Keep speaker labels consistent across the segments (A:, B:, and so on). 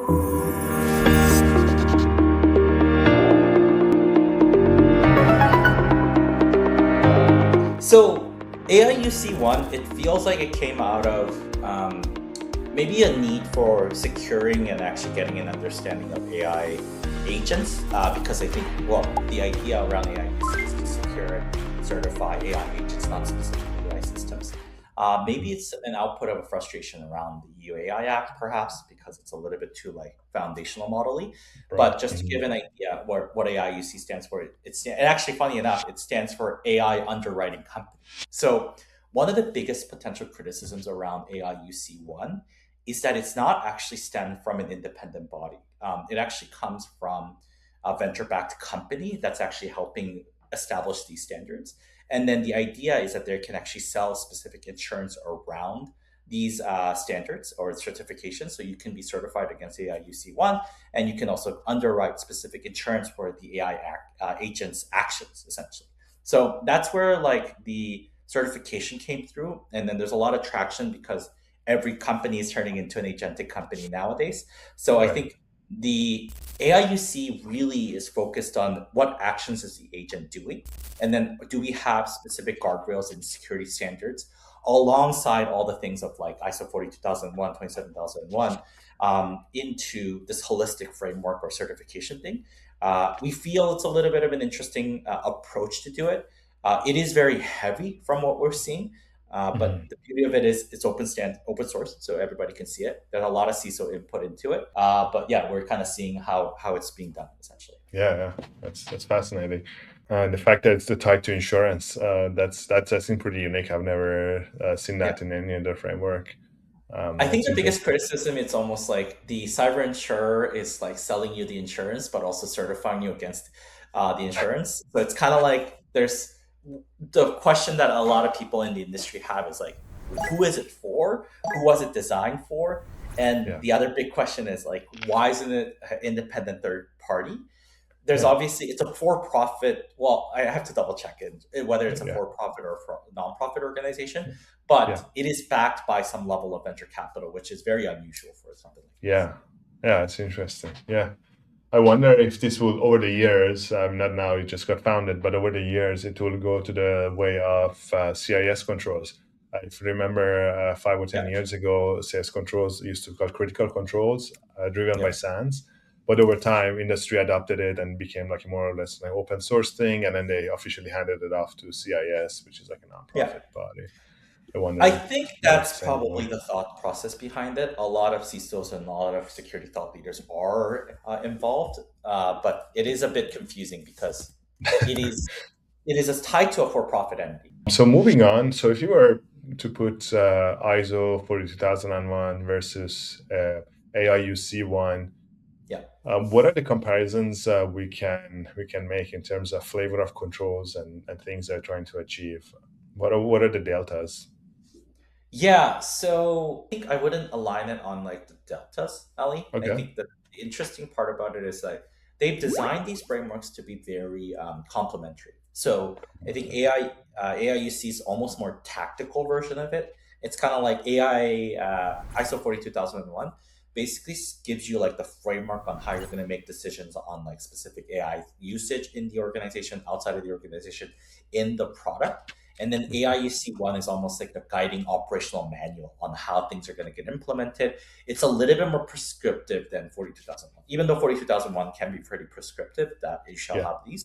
A: So AIUC-1, it feels like it came out of maybe a need for securing and actually getting an understanding of AI agents, because I think, well, the idea around AIUC is to secure and certify AI agents, not specifically AI systems. Maybe it's an output of a frustration around the EU AI Act, perhaps, because it's a little bit too like foundational model-y.
B: Right.
A: But just to give an idea what AIUC stands for, and actually, funny enough, it stands for AI Underwriting Company. So one of the biggest potential criticisms around AIUC-1 is that it's not actually stemmed from an independent body. It actually comes from a venture-backed company that's actually helping establish these standards. And then the idea is that they can actually sell specific insurance around these standards or certifications. So you can be certified against AIUC-1, and you can also underwrite specific insurance for the agent's actions, essentially. So that's where like the certification came through. And then there's a lot of traction because every company is turning into an agentic company nowadays. So I
B: Right.
A: think the AIUC really is focused on what actions is the agent doing, and then do we have specific guardrails and security standards alongside all the things of like ISO 42001, 27001, into this holistic framework or certification thing. We feel it's a little bit of an interesting approach to do it. It is very heavy from what we're seeing, but
B: Mhm.
A: the beauty of it is it's open source, so everybody can see it. There's a lot of CISO input into it, but yeah, we're kind of seeing how it's being done essentially.
B: Yeah, yeah, that's fascinating. And the fact that it's tied to insurance, that's I think pretty unique. I've never seen
A: Yeah,
B: that in any other framework.
A: I think
B: That's
A: the biggest
B: interesting.
A: criticism it's almost like the cyber insurer is like selling you the insurance, but also certifying you against the insurance. So it's kind of like there's the question that a lot of people in the industry have is like, who is it for? Who was it designed for? And
B: Yeah,
A: the other big question is like, why isn't it an independent third party? There's
B: yeah,
A: obviously it's a for-profit. Well, I have to double check it whether it's a
B: yeah,
A: for-profit or a non-profit organization,
B: yeah,
A: but it is backed by some level of venture capital, which is very unusual for something like this.
B: yeah, yeah. It's interesting. Yeah, I wonder if this will, over the years, not now, it just got founded, but over the years, it will go to the way of CIS controls. If you remember, 5 or 10 years ago, CIS controls used to be called critical controls, driven
A: Yeah,
B: by SANS. But over time, industry adopted it and became like more or less an open source thing, and then they officially handed it off to CIS, which is like a
A: yeah.
B: nonprofit body. I
A: I
B: wonder
A: think
B: if it's
A: that's
B: the same
A: probably
B: anymore.
A: the thought process behind it. A lot of CISOs and a lot of security thought leaders are involved, but it is a bit confusing because it is it is as tied to a for-profit entity.
B: So moving on, so if you were to put ISO 42001 versus AIUC-1,
A: Yeah.
B: what are the comparisons we can make in terms of flavor of controls and things they're trying to achieve? What are the deltas?
A: Yeah, so I think I wouldn't align it on like the deltas, Ali. I
B: Okay.
A: think the interesting part about it is like they've designed these frameworks to be very complementary. So I think AIUC is almost more tactical version of it. It's kind of like ISO 42001 basically gives you like the framework on how you're going to make decisions on like specific AI usage in the organization, outside of the organization, in the product. And then AIUC-1 is almost like the guiding operational manual on how things are going to get implemented. It's a little bit more prescriptive than 42001, even though 42001 can be pretty prescriptive that you shall
B: Yeah.
A: have these.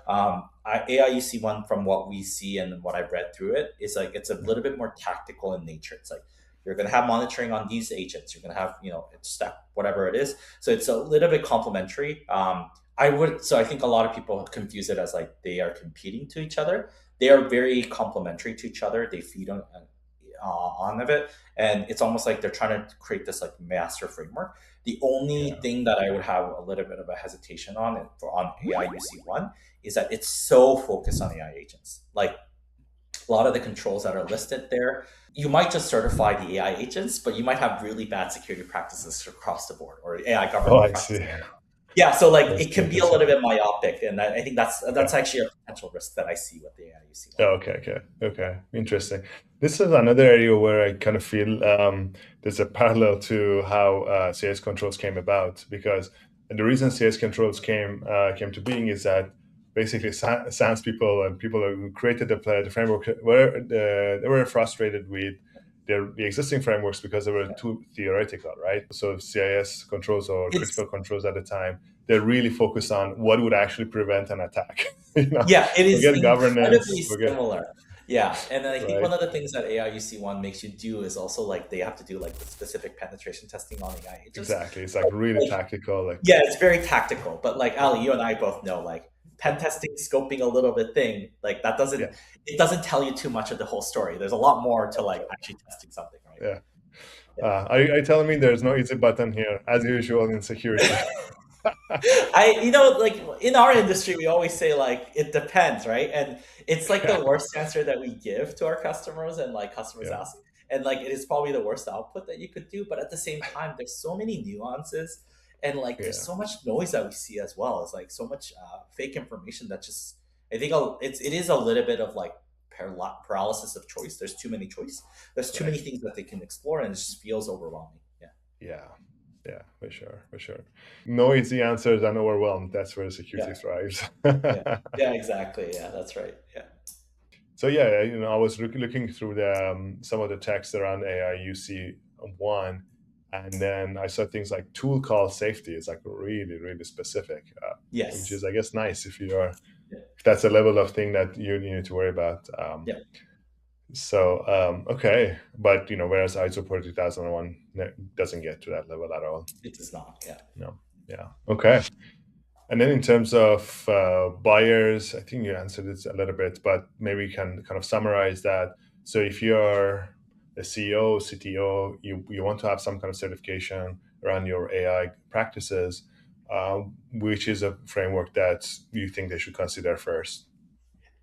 A: AIUC-1, from what we see and what I've read through it, is like it's a little bit more tactical in nature. It's like you're going to have monitoring on these agents. You're going to have, it's step, whatever it is. So it's a little bit complementary. So I think a lot of people confuse it as like they are competing to each other. They are very complementary to each other. They feed on of it, and it's almost like they're trying to create this like master framework. The only
B: Yeah.
A: thing that I would have a little bit of a hesitation on it for on AIUC-1 is that it's so focused on AI agents. Like a lot of the controls that are listed there, you might just certify the AI agents, but you might have really bad security practices across the board or AI
B: Oh,
A: governance
B: I
A: practices.
B: see.
A: Yeah, so like
B: That's
A: it can be a
B: interesting.
A: little bit myopic, and I think that's actually a potential risk that I see with the AIUC one.
B: Oh, okay. Interesting. This is another area where I kind of feel there's a parallel to how CS controls came about, because the reason CS controls came to being is that basically SANS people and people who created the framework were they were frustrated with the existing frameworks because they were too theoretical, right? So CIS controls or
A: It's
B: critical controls at the time, they're really focused on what would actually prevent an attack. You know,
A: Yeah, it is
B: forget governance,
A: incredibly
B: forget
A: similar. Yeah, and then I think one
B: right.
A: of the things that AIUC1 makes you do is also like they have to do like the specific penetration testing on AI agents.
B: Exactly. It's like really
A: Like,
B: tactical. Like,
A: yeah, it's very tactical, but like Ali, you and I both know like pen testing, scoping a little bit thing, like that
B: yeah,
A: doesn't it doesn't tell you too much of the whole story. There's a lot more to like actually testing something, right?
B: yeah.
A: Yeah.
B: Are you telling me there's no easy button here, as usual in security?
A: Like in our industry, we always say like it depends, right? And it's like
B: Yeah,
A: the worst answer that we give to our customers, and like customers
B: yeah,
A: ask, and like it is probably the worst output that you could do. But at the same time, there's so many nuances, and like there's
B: yeah.
A: so much noise that we see as well. It's like so much fake information that just I think it is a little bit of like paralysis of choice. There's too many choice. There's too many
B: Right.
A: things that they can explore, and it just feels overwhelming. Yeah,
B: Yeah, yeah, for sure, for sure. No easy answers and overwhelmed. That's where security
A: yeah,
B: thrives.
A: yeah, yeah. Exactly. Yeah, that's right. Yeah.
B: So yeah, I was looking through the some of the text around AIUC-1, and then I saw things like tool call safety is like really, really specific, which is
A: Yes.
B: I guess nice if you are
A: Yeah.
B: if that's a level of thing that you need to worry about.
A: Yeah.
B: Okay, but whereas ISO 42001 doesn't get to that level at all.
A: It does not. Yeah.
B: No, yeah, okay. And then in terms of buyers, I think you answered it a little bit, but maybe you can kind of summarize that. So if you're a CEO, CTO, you want to have some kind of certification around your AI practices, which is a framework that you think they should consider first.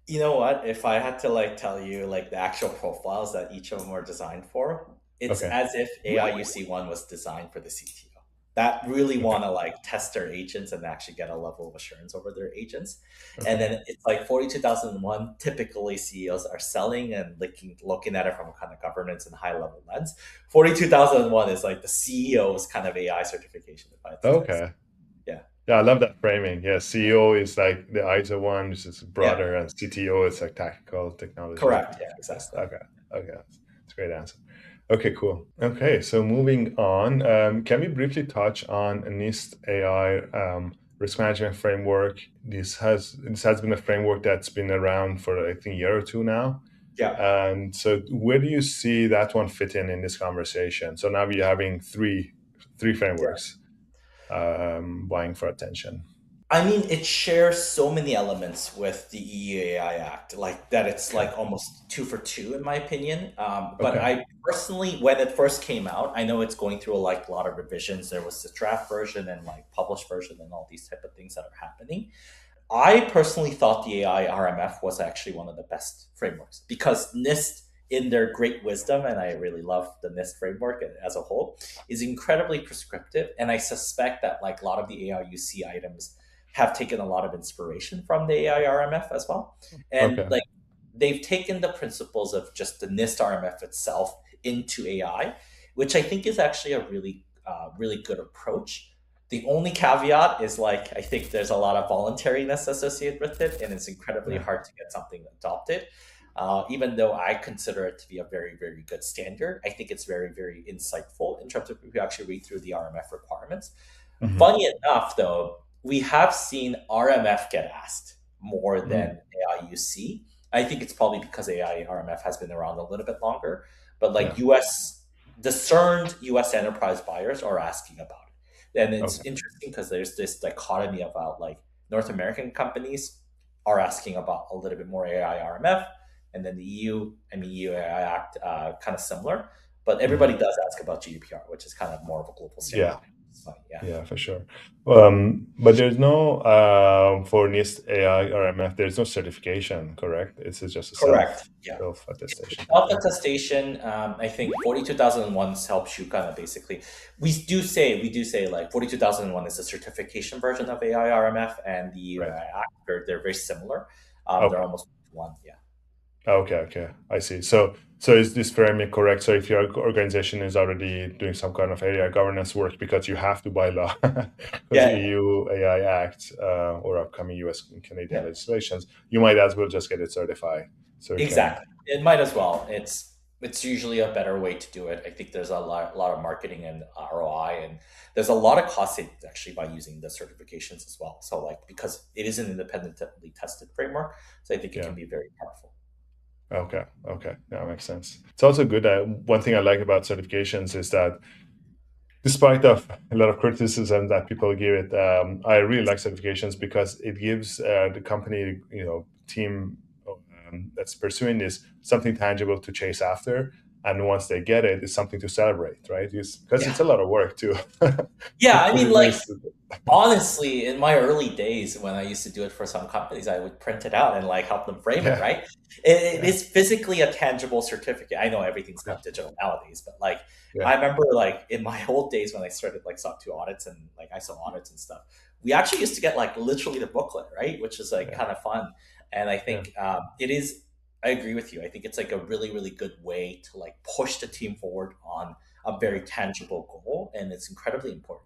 A: You know what? If I had to like tell you like the actual profiles that each of them were designed for, it's
B: Okay.
A: as if AIUC1 was designed for the CTO that really
B: Okay.
A: want to like test their agents and actually get a level of assurance over their agents. And
B: Okay.
A: then it's like 42001, typically CEOs are selling and looking at it from a kind of governance and high level lens. 42001 is like the CEO's kind of AI certification, if I had to tell you.
B: Okay.
A: Yeah.
B: Yeah, I love that framing. Yeah, CEO is like the ISO one, which is
A: Yeah.
B: broader, and CTO is like tactical technology.
A: Correct. Yeah, exactly.
B: Okay. Okay. That's a great answer. Okay, cool. Okay, so moving on, can we briefly touch on NIST AI risk management framework? This has been a framework that's been around for I think a year or two now.
A: Yeah.
B: And so, where do you see that one fit in this conversation? So now we're having three frameworks vying for attention.
A: I mean, it shares so many elements with the EUAI Act, like that it's
B: Okay.
A: like almost two for two, in my opinion. But
B: Okay.
A: I personally, when it first came out, I know it's going through like a lot of revisions. There was the draft version and like published version and all these type of things that are happening. I personally thought the AI RMF was actually one of the best frameworks because NIST, in their great wisdom, and I really love the NIST framework as a whole, is incredibly prescriptive. And I suspect that like a lot of the AIUC items have taken a lot of inspiration from the AI RMF as well. And
B: Okay.
A: like they've taken the principles of just the NIST RMF itself into AI, which I think is actually a really good approach. The only caveat is like I think there's a lot of voluntariness associated with it, and it's incredibly
B: Yeah.
A: hard to get something adopted. Even though I consider it to be a very, very good standard, I think it's very, very insightful in terms of if you actually read through the RMF requirements.
B: Hmm.
A: Funny enough, though, we have seen RMF get asked more
B: Mm.
A: than AIUC. I think it's probably because AI RMF has been around a little bit longer, but like
B: Yeah.
A: US discerned US enterprise buyers are asking about it. And it's
B: Okay.
A: interesting because there's this dichotomy about like North American companies are asking about a little bit more AI RMF, and then the EU, I mean, EU AI Act, kind of similar, but everybody
B: Hmm.
A: does ask about GDPR, which is kind of more of a global standard
B: Yeah.
A: now. It's funny, yeah.
B: Yeah, for sure. But there's no for NIST AI RMF. There's no certification, correct? It's just a
A: Correct. Yeah.
B: self attestation.
A: Self
B: Okay.
A: attestation. I think 42001 helps you kind of basically. We do say like 42001 is the certification version of AI RMF, and the
B: Right.
A: they're very similar. They're
B: Okay.
A: almost one. Yeah.
B: Okay. Okay. I see. So is this framing correct? So if your organization is already doing some kind of AI governance work because you have to by law, because
A: Yeah.
B: EU AI Act or upcoming US and Canadian
A: Yeah.
B: legislations, you might as well just get it certified. So you can.
A: Exactly. It might as well. It's usually a better way to do it. I think there's a lot of marketing and ROI, and there's a lot of cost savings actually by using the certifications as well. So like because it is an independently tested framework, so I think it
B: Yeah.
A: can be very powerful.
B: Okay. Okay. That makes sense. It's also good. One thing I like about certifications is that despite of a lot of criticism that people give it, I really like certifications because it gives the company, team that's pursuing this something tangible to chase after. And once they get it, it's something to celebrate, right? Because it's
A: Yeah.
B: a lot of work too.
A: Yeah, I
B: Because
A: mean
B: it
A: like
B: needs to.
A: honestly, in my early days when I used to do it for some companies, I would print it out and like help them frame it,
B: Yeah,
A: right? It
B: yeah,
A: is physically a tangible certificate. I know everything's
B: yeah,
A: gone digital nowadays, but like
B: yeah,
A: I remember like in my old days when I started like SOC 2 audits and like ISO audits and stuff, we actually used to get like literally the booklet, right? Which is like
B: yeah,
A: kind of fun. And I
B: yeah.
A: think it is, I agree with you. I think it's like a really, really good way to like push the team forward on a very tangible goal. And it's incredibly important.